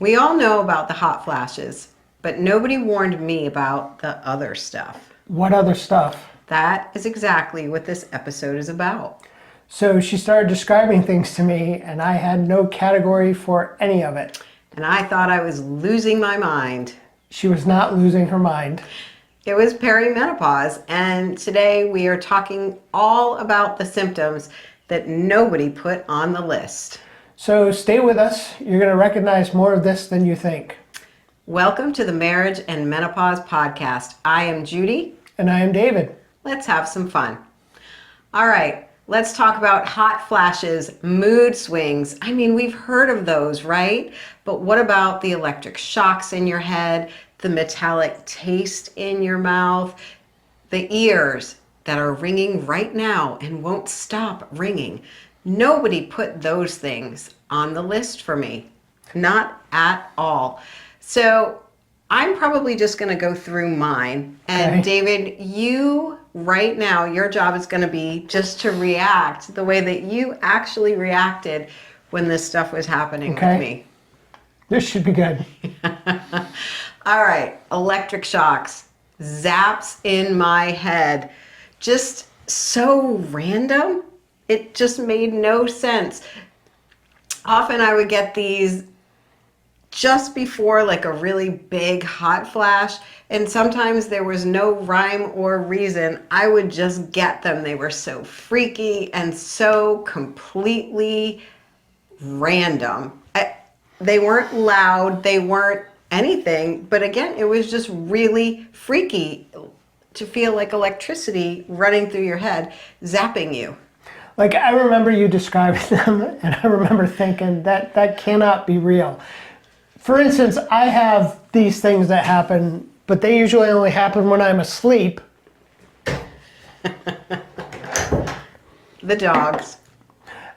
We all know about the hot flashes, but nobody warned me about the other stuff. What other stuff? That is exactly what this episode is about. So she started describing things to me, and I had no category for any of it. And I thought I was losing my mind. She was not losing her mind. It was perimenopause, and today we are talking all about the symptoms that nobody put on the list. So stay with us. You're going to recognize more of this than you think. Welcome to the Marriage and Menopause Podcast. I am Judy. And I am David. Let's have some fun. All right, let's talk about hot flashes, mood swings. I mean, we've heard of those, right? But what about the electric shocks in your head, the metallic taste in your mouth, the ears that are ringing right now and won't stop ringing? Nobody put those things on the list for me. Not at all. So I'm probably just going to go through mine. And Okay. David, you right now, your job is going to be just to react the way that you actually reacted when this stuff was happening with me. This should be good. All right, electric shocks, zaps in my head, just so random. It just made no sense. Often I would get these just before like a really big hot flash, and sometimes there was no rhyme or reason. I would just get them. They were so freaky and so completely random. They weren't loud, they weren't anything, but again, it was just really freaky to feel like electricity running through your head, zapping you. Like, I remember you describing them, and I remember thinking that cannot be real. For instance, I have these things that happen, but they usually only happen when I'm asleep. The dogs.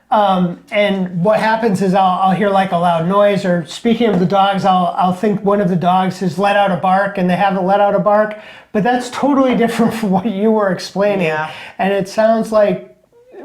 And what happens is I'll hear like a loud noise, or speaking of the dogs, I'll think one of the dogs has let out a bark and they haven't let out a bark, but that's totally different from what you were explaining. Yeah. And it sounds like,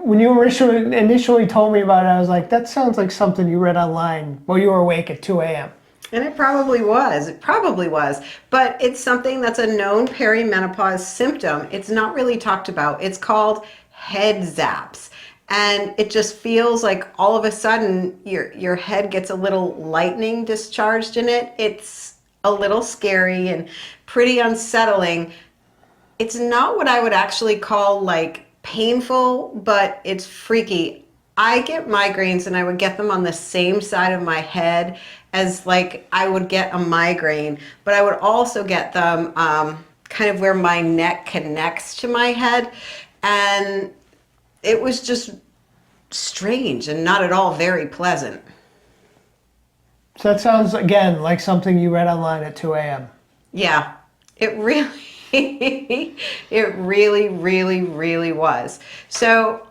when you initially told me about it, I was like, that sounds like something you read online while you were awake at 2 a.m. And it probably was. It probably was. But it's something that's a known perimenopause symptom. It's not really talked about. It's called head zaps. And it just feels like all of a sudden your head gets a little lightning discharged in it. It's a little scary and pretty unsettling. It's not what I would actually call like painful, but it's freaky. I get migraines and I would get them on the same side of my head as like I would get a migraine, but I would also get them kind of where my neck connects to my head. And it was just strange and not at all very pleasant. So that sounds, again, like something you read online at 2 a.m. Yeah, it really was. So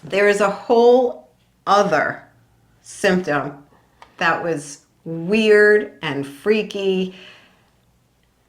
there is a whole other symptom that was weird and freaky,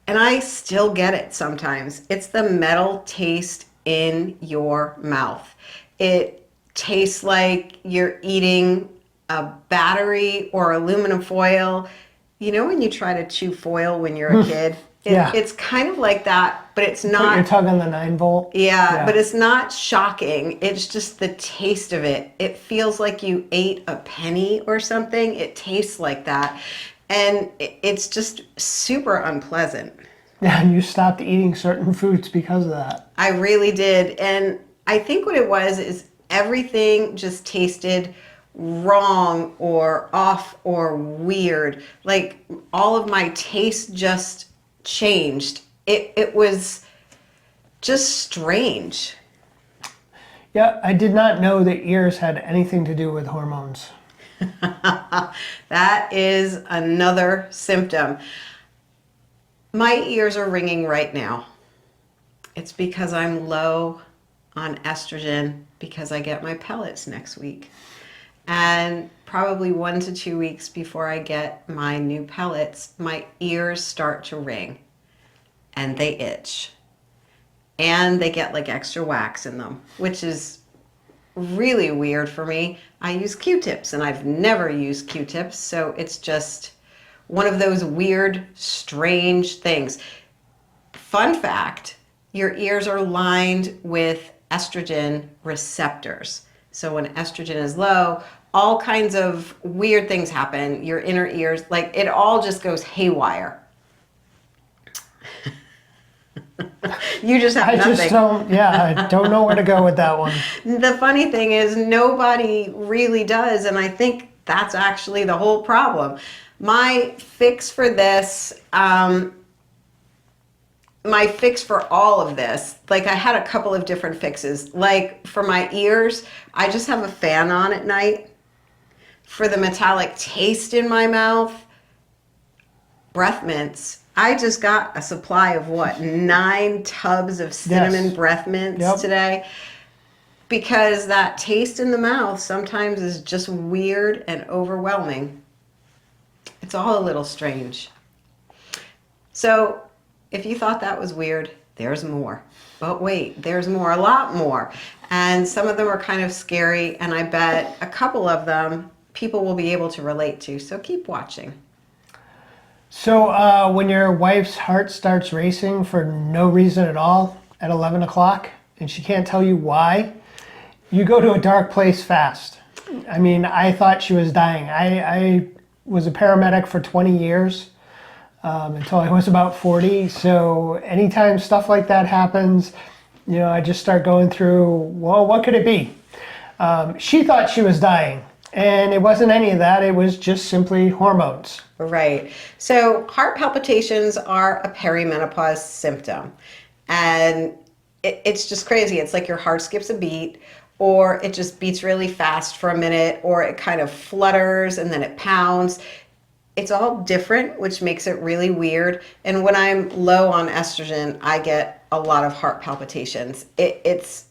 and I still get it sometimes. It's the metal taste in your mouth. It tastes like you're eating a battery or aluminum foil. You know when you try to chew foil when you're a kid? Yeah. It's kind of like that, but it's Put not. your tongue on the 9-volt. Yeah, but it's not shocking. It's just the taste of it. It feels like you ate a penny or something. It tastes like that. And it's just super unpleasant. Yeah, and you stopped eating certain foods because of that. I really did. And I think what it was is everything just tasted wrong or off or weird. Like all of my taste just changed. It was just strange. Yeah, I did not know that ears had anything to do with hormones. That is another symptom. My ears are ringing right now. It's because I'm low on estrogen because I get my pellets next week. And probably 1 to 2 weeks before I get my new pellets, my ears start to ring and they itch. And they get like extra wax in them, which is really weird for me. I use Q-tips and I've never used Q-tips, so it's just one of those weird, strange things. Fun fact, your ears are lined with estrogen receptors. So when estrogen is low, all kinds of weird things happen. Your inner ears, like it all just goes haywire. You just have nothing. I don't know where to go with that one. The funny thing is nobody really does, and I think that's actually the whole problem. My fix for this, my fix for all of this, like I had a couple of different fixes. Like for my ears, I just have a fan on at night. For the metallic taste in my mouth, breath mints. I just got a supply of 9 tubs of cinnamon breath mints today, because that taste in the mouth sometimes is just weird and overwhelming. It's all a little strange. So if you thought that was weird, there's more. But wait, there's more, a lot more. And some of them are kind of scary, and I bet a couple of them people will be able to relate to. So keep watching. So when your wife's heart starts racing for no reason at all at 11 o'clock and she can't tell you why, you go to a dark place fast. I mean, I thought she was dying. I was a paramedic for 20 years until I was about 40. So anytime stuff like that happens, I just start going through, well, what could it be? She thought she was dying. And it wasn't any of that. It was just simply hormones. Right. So heart palpitations are a perimenopause symptom. And it's just crazy. It's like your heart skips a beat, or it just beats really fast for a minute, or it kind of flutters and then it pounds. It's all different, which makes it really weird. And when I'm low on estrogen, I get a lot of heart palpitations. It's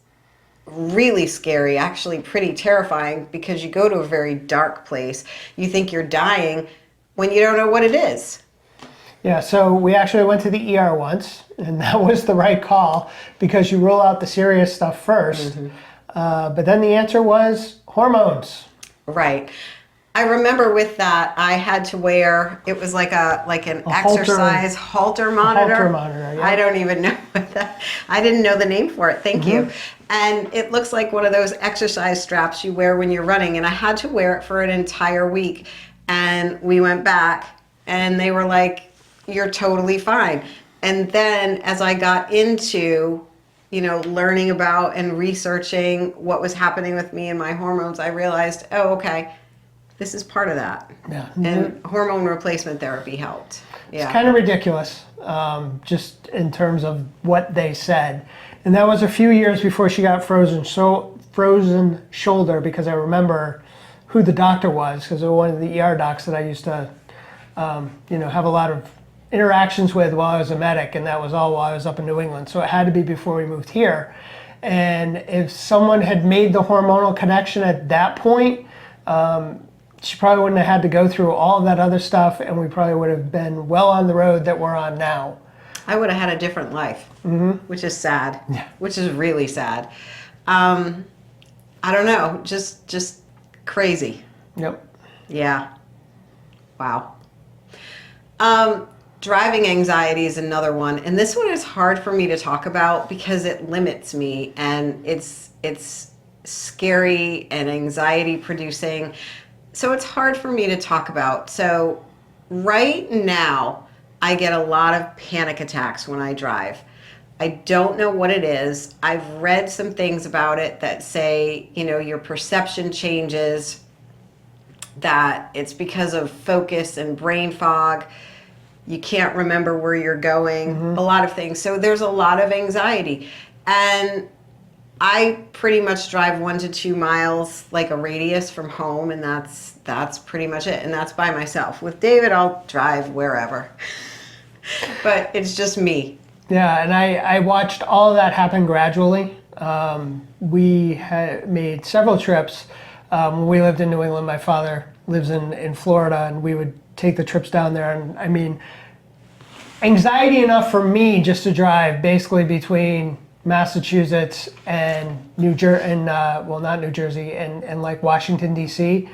really scary, actually pretty terrifying, because you go to a very dark place. You think you're dying when you don't know what it is. Yeah, so we actually went to the ER once, and that was the right call, because you rule out the serious stuff first. But then the answer was hormones. Right. I remember with that, I had to wear, it was like an exercise halter monitor. Halter monitor, yeah. I don't even know what that, I didn't know the name for it. Thank you. And it looks like one of those exercise straps you wear when you're running. And I had to wear it for an entire week. And we went back and they were like, you're totally fine. And then as I got into, learning about and researching what was happening with me and my hormones, I realized, oh, okay, this is part of that. Yeah. And hormone replacement therapy helped. Yeah. It's kind of ridiculous, just in terms of what they said. And that was a few years before she got frozen shoulder, because I remember who the doctor was, because they were one of the ER docs that I used to, have a lot of interactions with while I was a medic, and that was all while I was up in New England. So it had to be before we moved here. And if someone had made the hormonal connection at that point, she probably wouldn't have had to go through all of that other stuff, and we probably would have been well on the road that we're on now. I would have had a different life, which is sad, which is really sad. I don't know, just crazy. Yep. Yeah. Wow. Driving anxiety is another one, and this one is hard for me to talk about because it limits me, and it's scary and anxiety producing. So it's hard for me to talk about. So right now, I get a lot of panic attacks when I drive. I don't know what it is. I've read some things about it that say, your perception changes, that it's because of focus and brain fog. You can't remember where you're going, a lot of things. So there's a lot of anxiety. And I pretty much drive 1 to 2 miles, like a radius from home, and that's pretty much it. And that's by myself. With David, I'll drive wherever. But it's just me. Yeah, and I watched all of that happen gradually. We had made several trips. When we lived in New England, my father lives in Florida, and we would take the trips down there. And I mean, anxiety enough for me just to drive basically between Massachusetts and not New Jersey, and like Washington, D.C.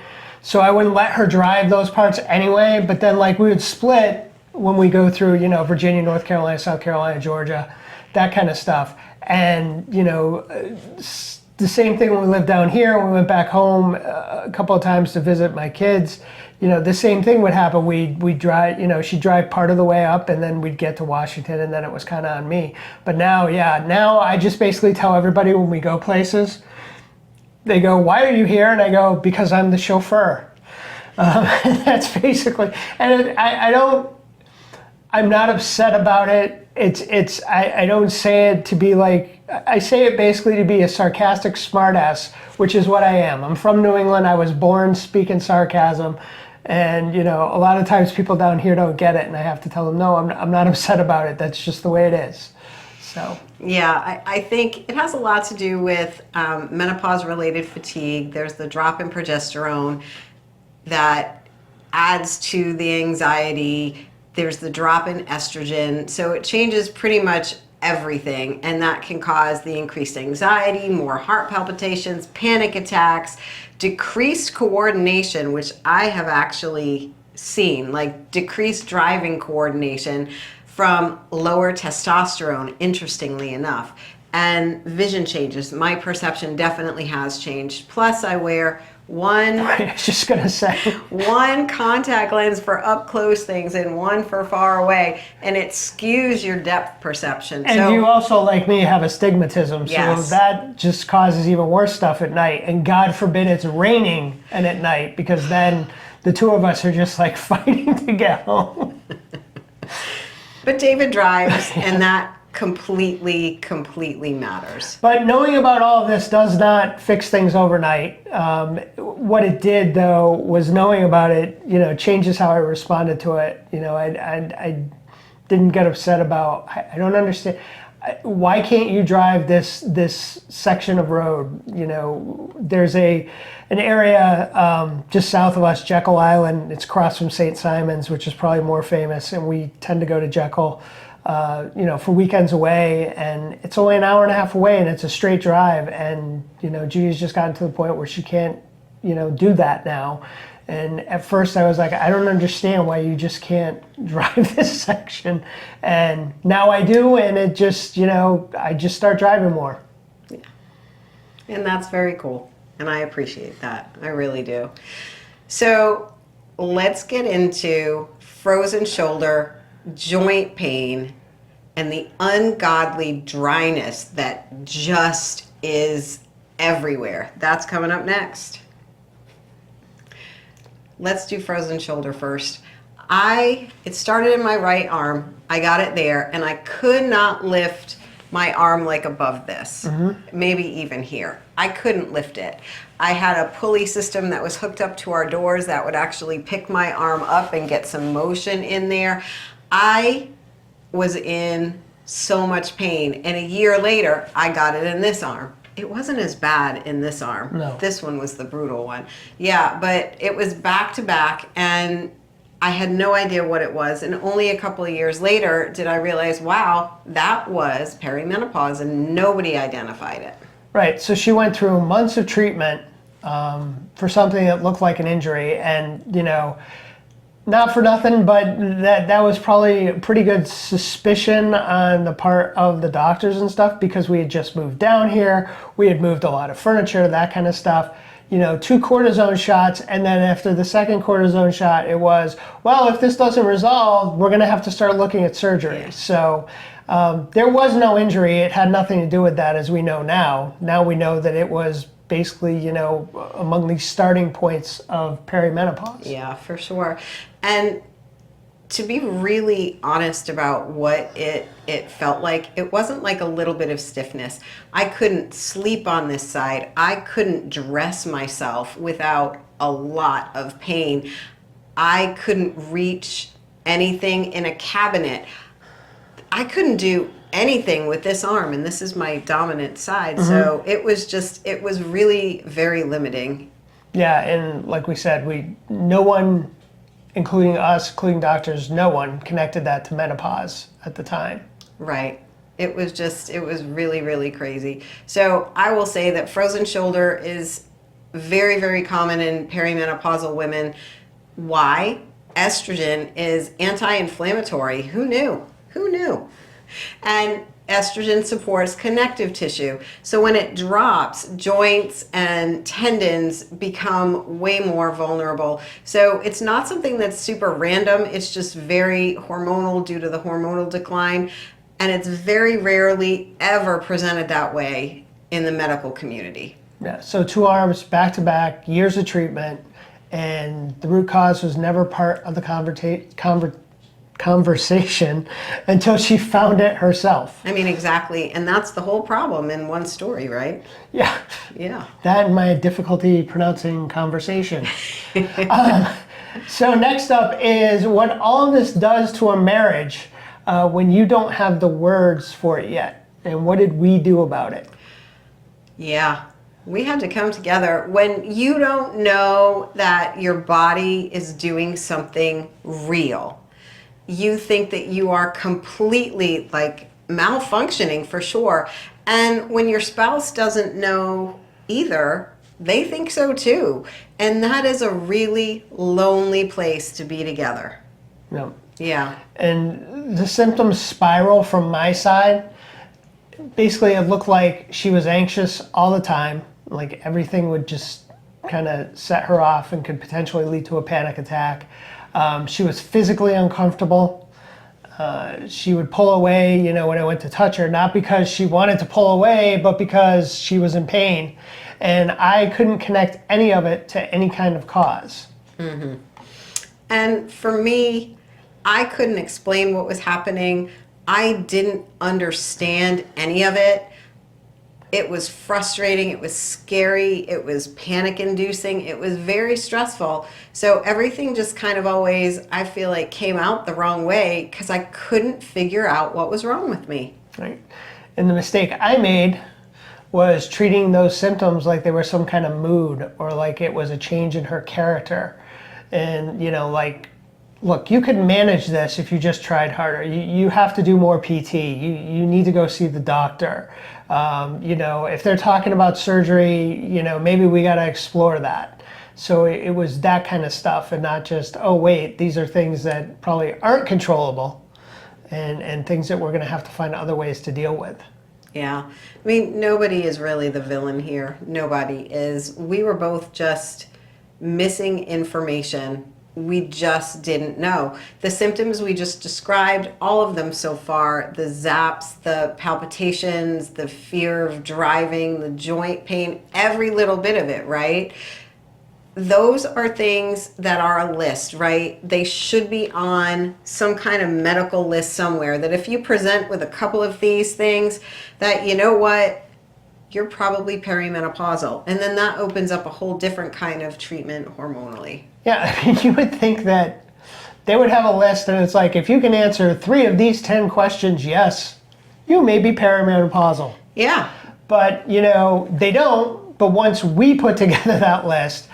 So I wouldn't let her drive those parts anyway, but then like we would split when we go through, Virginia, North Carolina, South Carolina, Georgia, that kind of stuff. And, the same thing when we lived down here, when we went back home a couple of times to visit my kids, the same thing would happen. We'd drive, she'd drive part of the way up and then we'd get to Washington and then it was kind of on me. But now I just basically tell everybody when we go places, they go, "Why are you here?" And I go, "Because I'm the chauffeur." That's basically, and I'm not upset about it. I don't say it to be like, I say it basically to be a sarcastic smartass, which is what I am. I'm from New England. I was born speaking sarcasm. And, a lot of times people down here don't get it. And I have to tell them, no, I'm not upset about it. That's just the way it is. So. Yeah, I think it has a lot to do with menopause-related fatigue. There's the drop in progesterone that adds to the anxiety. There's the drop in estrogen. So it changes pretty much everything. And that can cause the increased anxiety, more heart palpitations, panic attacks, decreased coordination, which I have actually seen, like decreased driving coordination from lower testosterone, interestingly enough, and vision changes. My perception definitely has changed. Plus, I wear I was just gonna say one contact lens for up close things and one for far away, and it skews your depth perception. And you also, like me, have astigmatism, yes. So that just causes even worse stuff at night. And God forbid it's raining and at night, because then the two of us are just like fighting to get home. But David drives, and that completely matters. But knowing about all of this does not fix things overnight. What it did, though, was knowing about it, changes how I responded to it. I didn't get upset about, I don't understand. Why can't you drive this section of road? There's an area just south of us, Jekyll Island. It's across from St. Simon's, which is probably more famous, and we tend to go to Jekyll for weekends away, and it's only an hour and a half away, and it's a straight drive. And Judy's just gotten to the point where she can't do that now. And at first I was like, I don't understand why you just can't drive this section. And now I do, and it just, I just start driving more. Yeah. And that's very cool. And I appreciate that. I really do. So let's get into frozen shoulder, joint pain, and the ungodly dryness that just is everywhere. That's coming up next. Let's do frozen shoulder first. It started in my right arm. I got it there, and I could not lift my arm like above this, maybe even here. I couldn't lift it. I had a pulley system that was hooked up to our doors that would actually pick my arm up and get some motion in there. I was in so much pain, and a year later, I got it in this arm. It wasn't as bad in this arm. No. This one was the brutal one. Yeah, but it was back to back, and I had no idea what it was. And only a couple of years later did I realize, wow, that was perimenopause, and nobody identified it. Right, so she went through months of treatment for something that looked like an injury, and not for nothing, but that was probably a pretty good suspicion on the part of the doctors and stuff, because we had just moved down here, we had moved a lot of furniture, that kind of stuff. 2 cortisone shots, and then after the second cortisone shot, it was, well, if this doesn't resolve, we're gonna have to start looking at surgery. Yeah. So there was no injury. It had nothing to do with that, as we know now. Now we know that it was basically, among the starting points of perimenopause. Yeah, for sure. And to be really honest about what it felt like, it wasn't like a little bit of stiffness. I couldn't sleep on this side. I couldn't dress myself without a lot of pain. I couldn't reach anything in a cabinet. I couldn't do anything with this arm, and this is my dominant side. So it was really very limiting. Yeah, and like we said, no one, including us, including doctors, no one connected that to menopause at the time. Right. It was really, really crazy. So I will say that frozen shoulder is very, very common in perimenopausal women. Why? Estrogen is anti-inflammatory. Who knew? Who knew? And estrogen supports connective tissue. So when it drops, joints and tendons become way more vulnerable. So it's not something that's super random. It's just very hormonal due to the hormonal decline. And it's very rarely ever presented that way in the medical community. Yeah, so 2 arms back to back, years of treatment, and the root cause was never part of the conversation until she found it herself. I mean, exactly. And that's the whole problem in one story, right? Yeah. Yeah. That and my difficulty pronouncing conversation. So next up is what all of this does to a marriage when you don't have the words for it yet. And what did we do about it? Yeah. We had to come together. When you don't know that your body is doing something real, you think that you are completely like malfunctioning for sure. And when your spouse doesn't know either, they think so too. And that is a really lonely place to be together. Yeah. Yeah. And the symptoms spiral from my side. Basically, it looked like she was anxious all the time. Like everything would just kind of set her off and could potentially lead to a panic attack. She was physically uncomfortable. She would pull away, when I went to touch her, not because she wanted to pull away, but because she was in pain. And I couldn't connect any of it to any kind of cause. Mm-hmm. And for me, I couldn't explain what was happening. I didn't understand any of it. It was frustrating, it was scary, it was panic inducing, it was very stressful. So everything just kind of always, I feel like, came out the wrong way because I couldn't figure out what was wrong with me. Right. And the mistake I made was treating those symptoms like they were some kind of mood or like it was a change in her character. And, look, you could manage this if you just tried harder. You have to do more PT. You need to go see the doctor. If they're talking about surgery, maybe we got to explore that. So it was that kind of stuff and not just, oh, wait, these are things that probably aren't controllable and things that we're going to have to find other ways to deal with. Yeah. I mean, nobody is really the villain here. Nobody is. We were both just missing information. We just didn't know. The symptoms we just described, all of them so far, the zaps, the palpitations, the fear of driving, the joint pain, every little bit of it, right? Those are things that are a list, right? They should be on some kind of medical list somewhere that if you present with a couple of these things, that you know what? You're probably perimenopausal. And then that opens up a whole different kind of treatment hormonally. Yeah, I mean, you would think that they would have a list and it's like, if you can answer 3 of these 10 questions, yes, you may be perimenopausal. Yeah. But, they don't. But once we put together that list,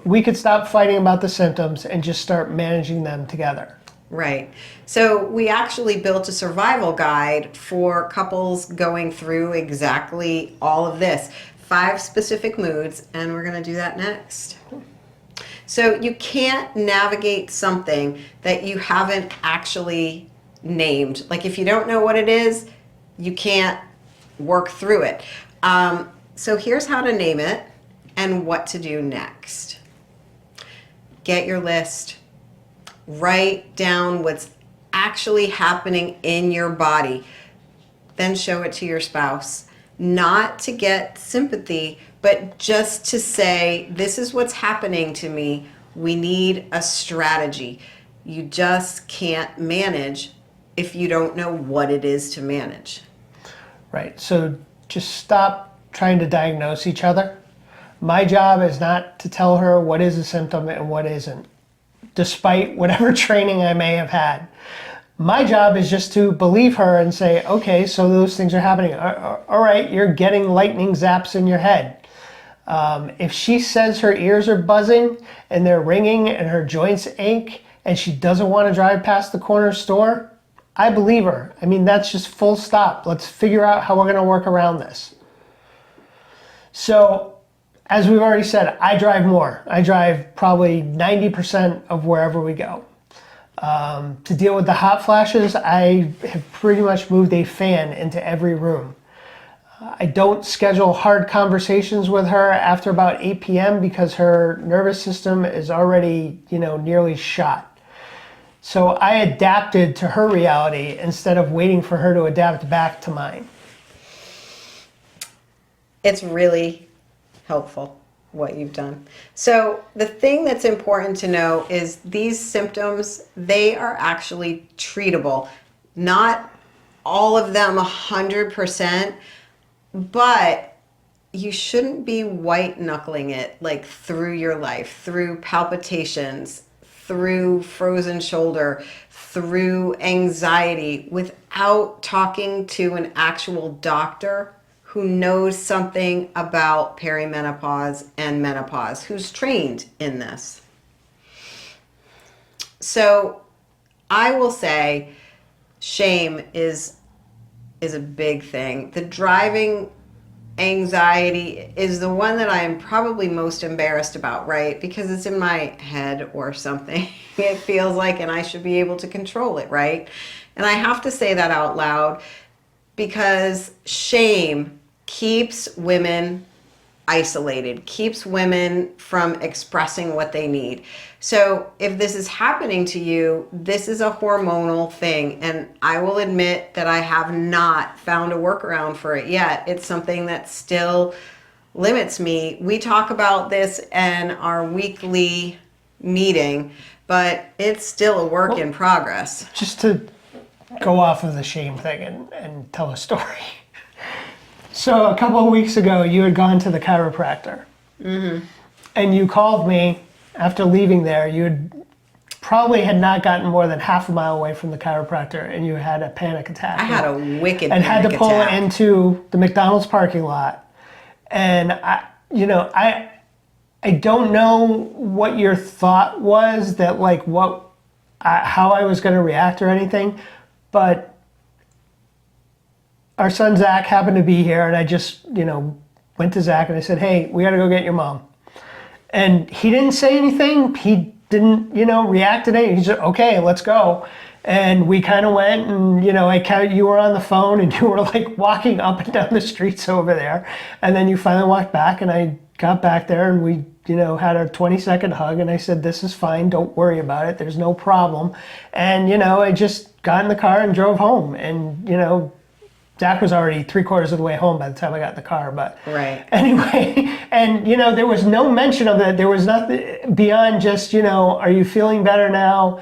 we could stop fighting about the symptoms and just start managing them together. Right. So we actually built a survival guide for couples going through exactly all of this. 5 specific moods, and we're going to do that next. So you can't navigate something that you haven't actually named. Like if you don't know what it is, you can't work through it. So here's how to name it and what to do next. Get your list. Write down what's actually happening in your body. Then show it to your spouse. Not to get sympathy, but just to say, this is what's happening to me. We need a strategy. You just can't manage if you don't know what it is to manage. Right. So just stop trying to diagnose each other. My job is not to tell her what is a symptom and what isn't, despite whatever training I may have had. My job is just to believe her and say, okay, so those things are happening. All right, you're getting lightning zaps in your head. If she says her ears are buzzing and they're ringing and her joints ache and she doesn't want to drive past the corner store, I believe her. I mean, that's just full stop. Let's figure out how we're going to work around this. So as we've already said, I drive more. I drive probably 90% of wherever we go. To deal with the hot flashes, I have pretty much moved a fan into every room. I don't schedule hard conversations with her after about 8 p.m. because her nervous system is already, nearly shot. So I adapted to her reality instead of waiting for her to adapt back to mine. It's really helpful what you've done. So the thing that's important to know is these symptoms, they are actually treatable. Not all of them 100%, but you shouldn't be white knuckling it like through your life, through palpitations, through frozen shoulder, through anxiety, without talking to an actual doctor who knows something about perimenopause and menopause, who's trained in this. So I will say shame is a big thing. The driving anxiety is the one that I am probably most embarrassed about, right? Because it's in my head or something. It feels like, and I should be able to control it, right? And I have to say that out loud because shame keeps women isolated, keeps women from expressing what they need. So if this is happening to you, this is a hormonal thing. And I will admit that I have not found a workaround for it yet. It's something that still limits me. We talk about this in our weekly meeting, but it's still a work in progress. Just to go off of the shame thing and tell a story. So a couple of weeks ago, you had gone to the chiropractor. Mm-hmm. And you called me after leaving there. You had not gotten more than half a mile away from the chiropractor, and you had a panic attack. I had a wicked and panic had to pull attack. into the McDonald's parking lot. And I don't know what your thought was that how I was going to react or anything, but our son Zach happened to be here, and I just, went to Zach and I said, "Hey, we got to go get your mom." And he didn't say anything. He didn't, react to anything. He said, "Okay, let's go." And we kind of went, and you were on the phone, and you were like walking up and down the streets over there, and then you finally walked back, and I got back there, and we, had a 20-second hug, and I said, "This is fine. Don't worry about it. There's no problem." And I just got in the car and drove home, and Zach was already 3/4 of the way home by the time I got in the car, but right. Anyway, and there was no mention of it. There was nothing beyond just, are you feeling better now?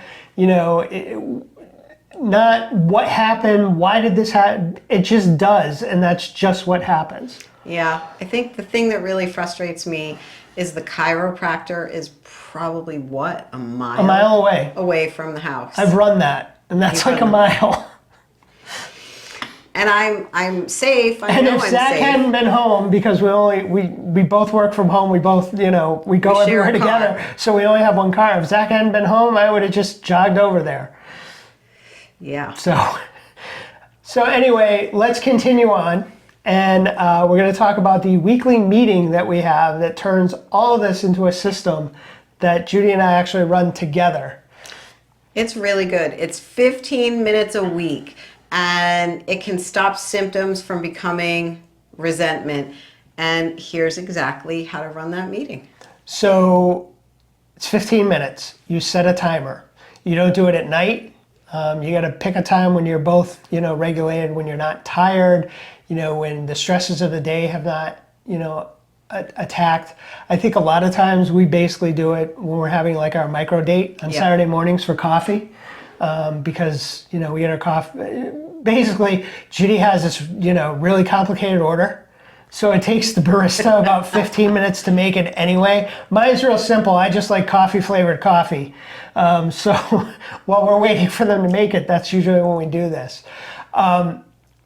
Not what happened, why did this happen? It just does, and that's just what happens. Yeah, I think the thing that really frustrates me is the chiropractor is probably a mile? A mile away. Away from the house. I've run that, and that's like a mile. And I'm safe. And if Zach hadn't been home, because we both work from home, we both, we go everywhere together, so we only have one car. If Zach hadn't been home, I would have just jogged over there. Yeah. So anyway, let's continue on. And we're going to talk about the weekly meeting that we have that turns all of this into a system that Judy and I actually run together. It's really good. It's 15 minutes a week. And it can stop symptoms from becoming resentment. And here's exactly how to run that meeting. So it's 15 minutes. You set a timer. You don't do it at night. You got to pick a time when you're both, regulated, when you're not tired, when the stresses of the day have not, attacked. I think a lot of times we basically do it when we're having like our micro date on Saturday mornings for coffee. Because, we get our coffee. Basically, Judy has this, really complicated order. So it takes the barista about 15 minutes to make it anyway. Mine's real simple. I just like coffee-flavored coffee. So while we're waiting for them to make it, that's usually when we do this.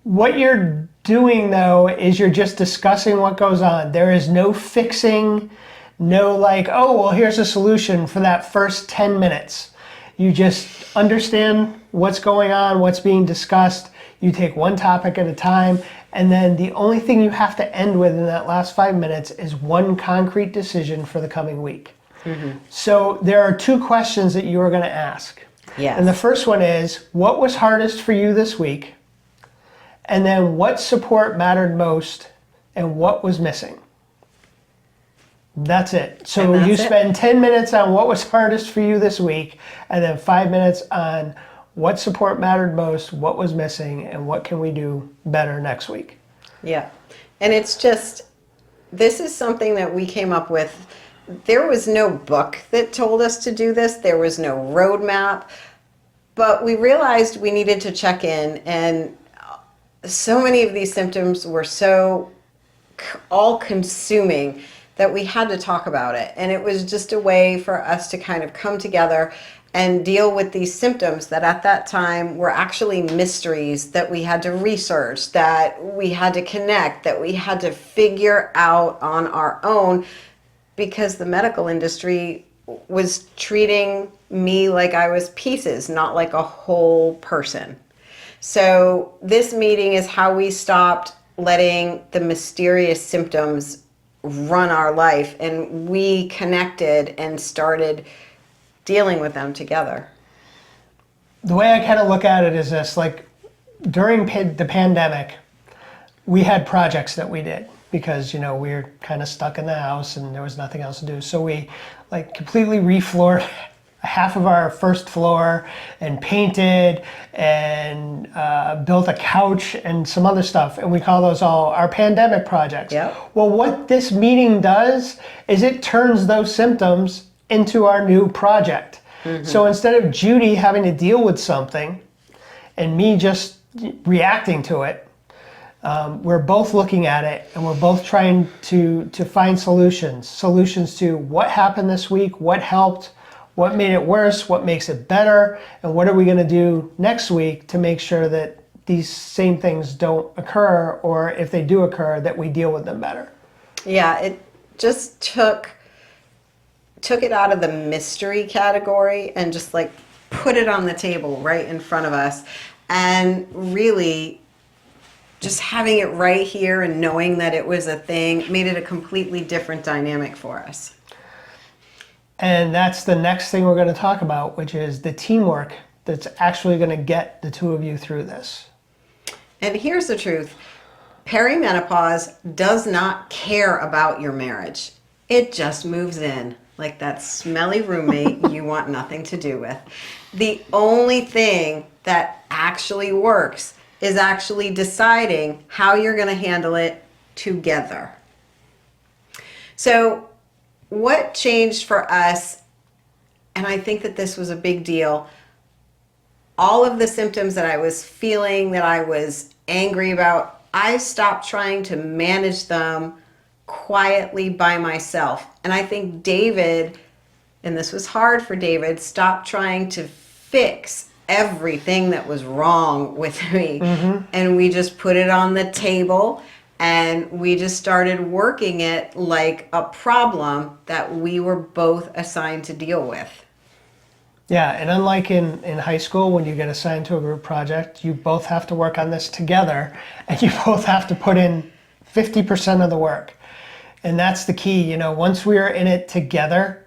What you're doing, though, is you're just discussing what goes on. There is no fixing, no here's a solution for that first 10 minutes. You just understand what's going on, what's being discussed. You take one topic at a time, And then the only thing you have to end with in that last 5 minutes is one concrete decision for the coming week. So there are two questions that you are going to ask. Yes. And the first one is, what was hardest for you this week? And then what support mattered most and what was missing? That's it. So you spend 10 minutes on what was hardest for you this week, and then 5 minutes on what support mattered most, what was missing, and what can we do better next week. Yeah. And it's just, this is something that we came up with. There was no book that told us to do this. There was no roadmap. But we realized we needed to check in, and so many of these symptoms were so all-consuming that we had to talk about it. And it was just a way for us to kind of come together and deal with these symptoms that at that time were actually mysteries that we had to research, that we had to connect, that we had to figure out on our own, because the medical industry was treating me like I was pieces, not like a whole person. So this meeting is how we stopped letting the mysterious symptoms run our life, and we connected and started dealing with them together. The way I kind of look at it is this, like during the pandemic, we had projects that we did because, we were kind of stuck in the house and there was nothing else to do. So we like completely refloored half of our first floor and painted and built a couch and some other stuff. And we call those all our pandemic projects. Yep. Well, what this meeting does is it turns those symptoms into our new project. So instead of Judy having to deal with something and me just reacting to it, we're both looking at it and we're both trying to find solutions to what happened this week, what helped, what made it worse, what makes it better, and what are we going to do next week to make sure that these same things don't occur, or if they do occur, that we deal with them better. Yeah, it just took it out of the mystery category and just like put it on the table right in front of us, and really just having it right here and knowing that it was a thing made it a completely different dynamic for us. And that's the next thing we're going to talk about, which is the teamwork that's actually going to get the two of you through this. And here's the truth. Perimenopause does not care about your marriage. It just moves in like that smelly roommate you want nothing to do with. The only thing that actually works is actually deciding how you're going to handle it together. So what changed for us, and I think that this was a big deal, all of the symptoms that I was feeling, that I was angry about, I stopped trying to manage them quietly by myself. And I think David, and this was hard for David, stopped trying to fix everything that was wrong with me. And we just put it on the table and we just started working it like a problem that we were both assigned to deal with. Yeah, and unlike in high school, when you get assigned to a group project, you both have to work on this together, and you both have to put in 50% of the work. And that's the key, once we were in it together,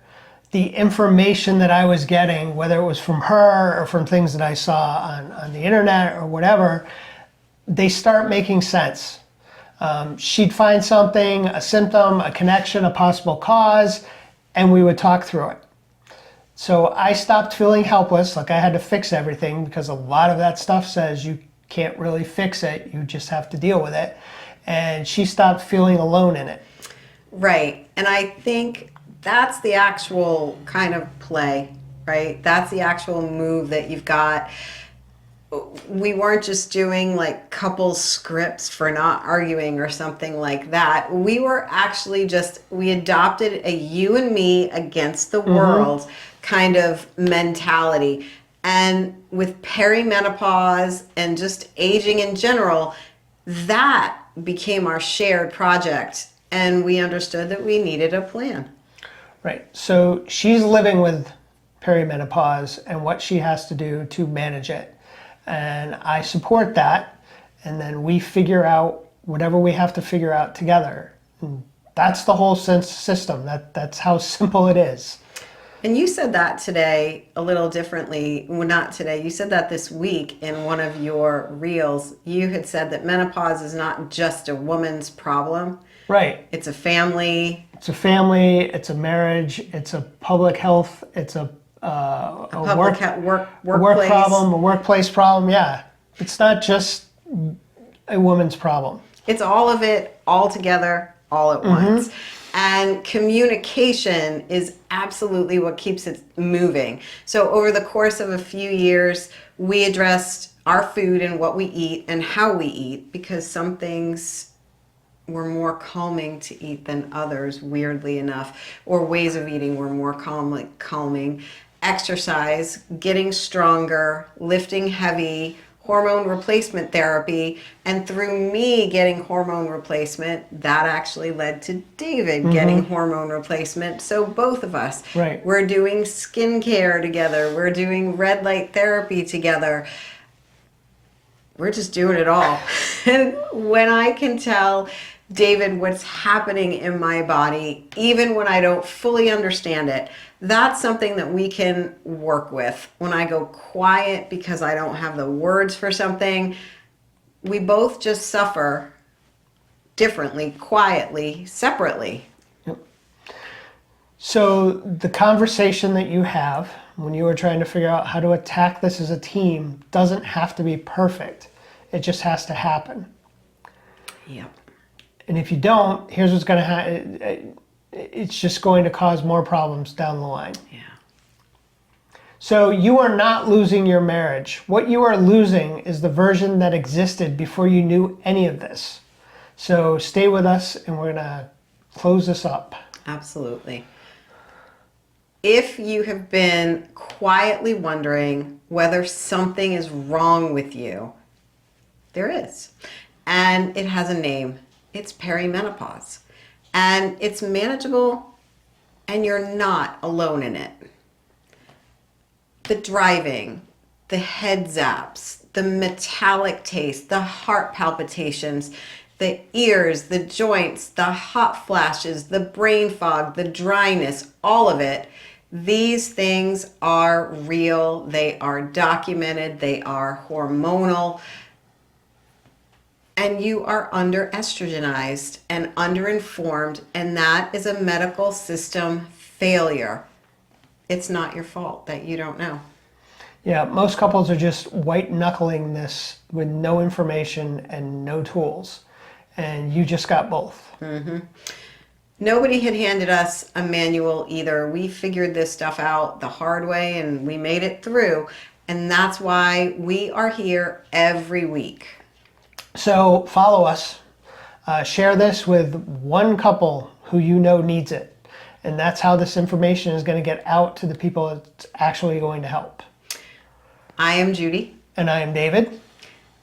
the information that I was getting, whether it was from her or from things that I saw on the internet or whatever, they start making sense. She'd find something, a symptom, a connection, a possible cause, and we would talk through it. So I stopped feeling helpless, like I had to fix everything, because a lot of that stuff says you can't really fix it, you just have to deal with it. And she stopped feeling alone in it. Right. And I think that's the actual kind of play, right? That's the actual move that you've got. We weren't just doing like couple scripts for not arguing or something like that. We were actually we adopted a you and me against the world kind of mentality. And with perimenopause and just aging in general, that became our shared project. And we understood that we needed a plan. Right. So she's living with perimenopause and what she has to do to manage it. And I support that. And then we figure out whatever we have to figure out together. And that's the whole system. That's how simple it is. And you said that today a little differently. Well, not today. You said that this week in one of your reels. You had said that menopause is not just a woman's problem. Right. It's a family. It's a family. It's a marriage. It's a public health. It's a Public workplace. work problem, a workplace problem. Yeah. It's not just a woman's problem. It's all of it, all together, all at once. And communication is absolutely what keeps it moving. So over the course of a few years, we addressed our food and what we eat and how we eat, because some things were more calming to eat than others, weirdly enough, or ways of eating were more calming. Exercise, getting stronger, lifting heavy, hormone replacement therapy, and through me getting hormone replacement, that actually led to David getting hormone replacement. So both of us, we're doing skincare together, we're doing red light therapy together. We're just doing it all. And when I can tell David what's happening in my body, even when I don't fully understand it, that's something that we can work with. When I go quiet because I don't have the words for something, we both just suffer differently, quietly, separately. Yep. So the conversation that you have when you are trying to figure out how to attack this as a team doesn't have to be perfect. It just has to happen. Yep. And if you don't, here's what's going to happen. It's just going to cause more problems down the line. Yeah. So you are not losing your marriage. What you are losing is the version that existed before you knew any of this. So stay with us and we're going to close this up. Absolutely. If you have been quietly wondering whether something is wrong with you, there is. And it has a name. It's perimenopause. And it's manageable, and you're not alone in it. The driving, the head zaps, the metallic taste, the heart palpitations, the ears, the joints, the hot flashes, the brain fog, the dryness, all of it. These things are real. They are documented. They are hormonal. And you are under estrogenized and underinformed, and that is a medical system failure. It's not your fault that you don't know. Yeah, most couples are just white knuckling this with no information and no tools. And you just got both. Nobody had handed us a manual either. We figured this stuff out the hard way and we made it through. And that's why we are here every week. So follow us, share this with one couple who you know needs it. And that's how this information is going to get out to the people it's actually going to help. I am Judy. And I am David.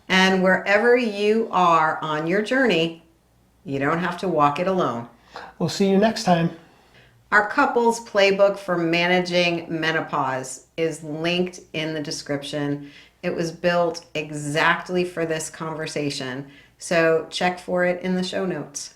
And wherever you are on your journey, you don't have to walk it alone. We'll see you next time. Our couples playbook for managing menopause is linked in the description. It was built exactly for this conversation, so check for it in the show notes.